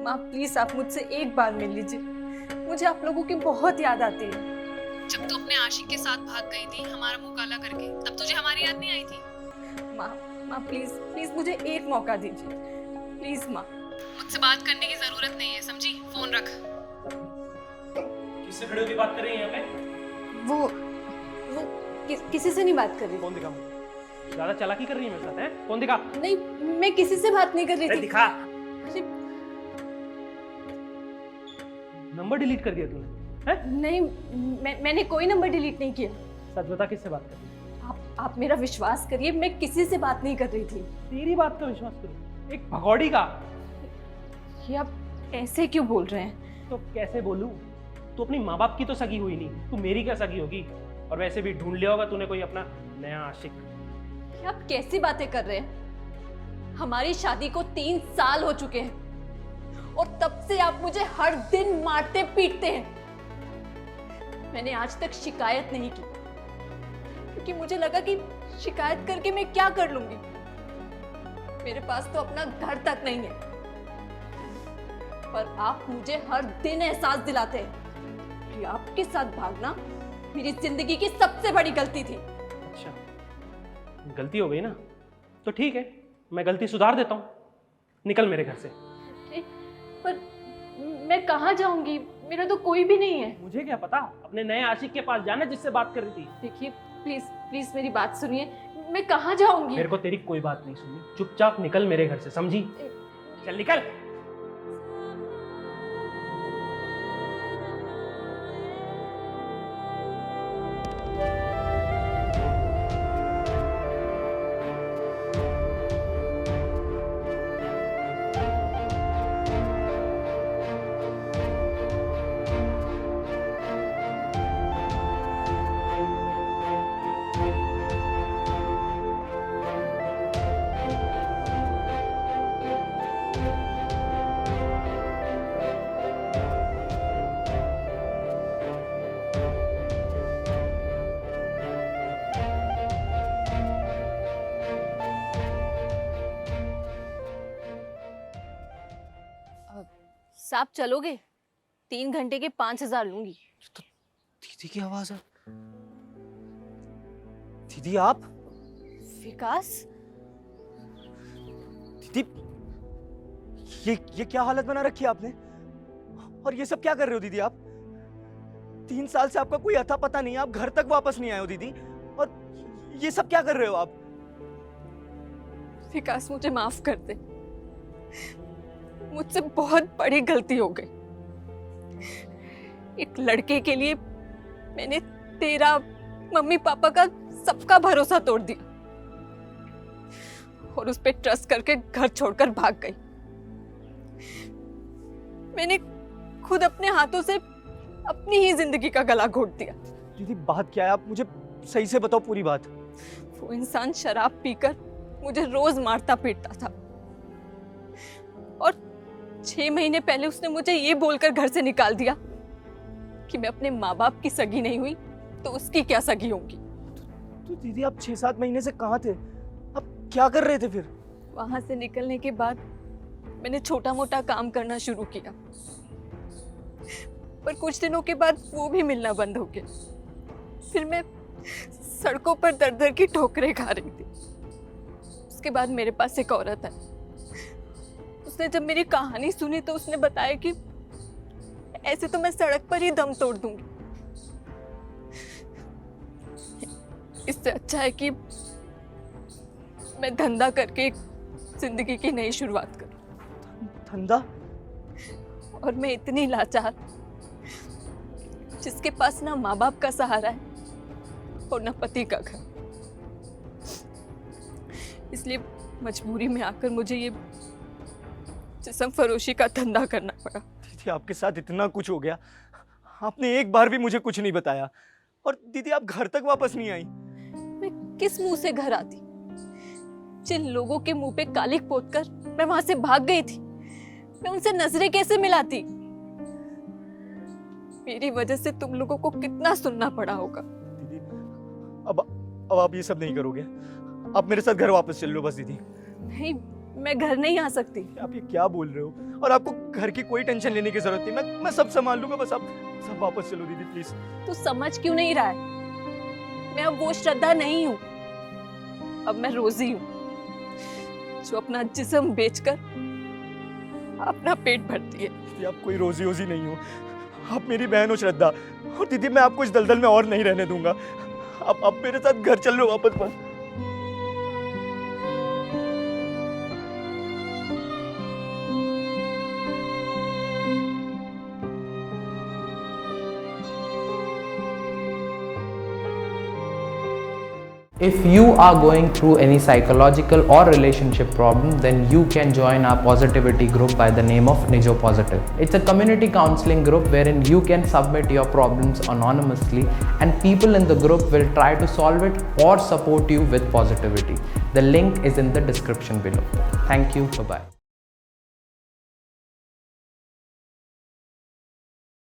माँ प्लीज आप मुझसे एक बार मिल लीजिए, मुझे आप लोगों की बहुत याद आती है। जब तू अपने आशिक के साथ भाग गई थी हमारा मुंह काला करके, तब तुझे हमारी याद नहीं आई थी? माँ माँ प्लीज प्लीज मुझे एक मौका दीजिए, प्लीज माँ। मुझसे बात करने की जरूरत नहीं है, समझी? फोन रख। किससे खड़े होकर बात कर रही हैं यहाँ पे? वो किसी से नहीं बात कर रही। फोन दिखा मुझे। ज्यादा चालाकी कर रही है मेरे साथ, हैं? फोन दिखा। नहीं, मैं किसी से बात नहीं कर रही अरे थी। दिखा। अरे नंबर डिलीट कर दिया तूने? हैं? नहीं, मैंने कोई नंबर डिलीट नहीं किया। सच बता, किससे बात कर रही है? आप मेरा विश्वास करिए, मैं किसी से बात नहीं कर रही थी। तेरी बात का विश्वास करूं? एक भगौड़ी का? ये आप ऐसे क्यों बोल रहे हैं? तो कैसे बोलूं? तू अपनी माँ बाप की तो सगी हुई नहीं, तू मेरी क्या सगी होगी? और वैसे भी ढूंढ लिया होगा तूने कोई अपना नया आशिक। ये आप कैसी बातें कर रहे हैं? हमारी शादी को 3 साल हो चुके हैं और तब से आप मुझे हर दिन मारते पीटते हैं। मैंने आज तक शिकायत नहीं की क्योंकि मुझे लगा कि शिकायत करके मैं क्या कर लूंगी। मेरे पास तो अपना घर तक नहीं है, पर आप मुझे हर दिन एहसास दिलाते हैं कि आपके साथ भागना मेरी जिंदगी की सबसे बड़ी गलती थी। अच्छा, गलती हो गई ना, तो ठीक है, मैं गलती सुधार देता हूँ। निकल मेरे घर से। पर मैं कहाँ जाऊंगी? मेरा तो कोई भी नहीं है। मुझे क्या पता, अपने नए आशिक के पास जाना जिससे बात कर रही थी। देखिए प्लीज प्लीज मेरी बात सुनिए, मैं कहाँ जाऊंगी? मेरे को तेरी कोई बात नहीं सुननी, चुपचाप निकल मेरे घर से, समझी? चल निकल। साहब चलोगे? 3 घंटे के 5,000 लूंगी। तो दीदी की आवाज है। दीदी आप? विकास, दीदी ये क्या हालत बना रखी है आपने? और ये सब क्या कर रहे हो दीदी आप? 3 साल से आपका कोई अता पता नहीं है, आप घर तक वापस नहीं आए हो दीदी, और ये सब क्या कर रहे हो आप? विकास मुझे माफ कर दे, मुझसे बहुत बड़ी गलती हो गई। एक लड़के के लिए मैंने तेरा, मम्मी पापा का, सबका भरोसा तोड़ दिया और उस पे ट्रस्ट करके घर छोड़कर भाग गई। मैंने खुद अपने हाथों से अपनी ही जिंदगी का गला घोट दिया। दीदी बात क्या है, आप मुझे सही से बताओ पूरी बात। वो इंसान शराब पीकर मुझे रोज मारता पीटता था और 6 महीने पहले उसने मुझे ये बोलकर घर से निकाल दिया कि मैं अपने माँ बाप की सगी नहीं हुई तो उसकी क्या सगी होंगी। तो दीदी आप 6-7 महीने से कहाँ थे? आप क्या कर रहे थे फिर? वहां से निकलने के बाद मैंने छोटा मोटा काम करना शुरू किया, पर कुछ दिनों के बाद वो भी मिलना बंद हो गया। फिर मैं सड़कों पर दर दर की ठोकरें खा रही थी। उसके बाद मेरे पास एक औरत है, उसने जब मेरी कहानी सुनी तो उसने बताया कि ऐसे तो मैं सड़क पर ही दम तोड़ दूंगी, इससे अच्छा है कि मैं धंधा करके एक जिंदगी की नई शुरुआत करूं। धंधा? और मैं इतनी लाचार, जिसके पास ना माँ बाप का सहारा है और ना पति का घर, इसलिए मजबूरी में आकर मुझे ये जिस्म फरोशी का धंधा करना पड़ा। दीदी आपके साथ इतना कुछ हो गया, आपने एक बार भी मुझे कुछ नहीं बताया, और दीदी आप घर तक वापस नहीं आई। मैं किस मुंह से घर आती? जिन लोगों के मुंह पे कालिक पोतकर मैं वहां से भाग गई थी, मैं उनसे नजरें कैसे मिलाती? मेरी वजह से तुम लोगों को कितना सुनना पड़ा होगा। दीदी अब आप ये सब नहीं करोगे, आप मेरे साथ घर वापस चल लो बस। दीदी नहीं, मैं घर नहीं आ सकती। आप ये क्या बोल रहे हो? और आपको घर की कोई टेंशन लेने की जरूरत नहीं, मैं सब संभाल लूंगा, बस आप सब वापस चलो दीदी प्लीज। तू समझ क्यों नहीं रहा है? मैं अब वो श्रद्धा नहीं हूँ, अब मैं रोजी हूँ जो अपना जिस्म बेचकर अपना पेट भरती है। दीदी आप कोई रोजी ओजी नहीं हो, आप मेरी बहन हो श्रद्धा, और दीदी मैं आपको इस दलदल में और नहीं रहने दूंगा। आप मेरे साथ घर चल लो वापस बस। If you are going through any psychological or relationship problem, then you can join our positivity group by the name of Nijo Positive. It's a community counseling group wherein you can submit your problems anonymously and people in the group will try to solve it or support you with positivity. The link is in the description below. Thank you. Bye-bye.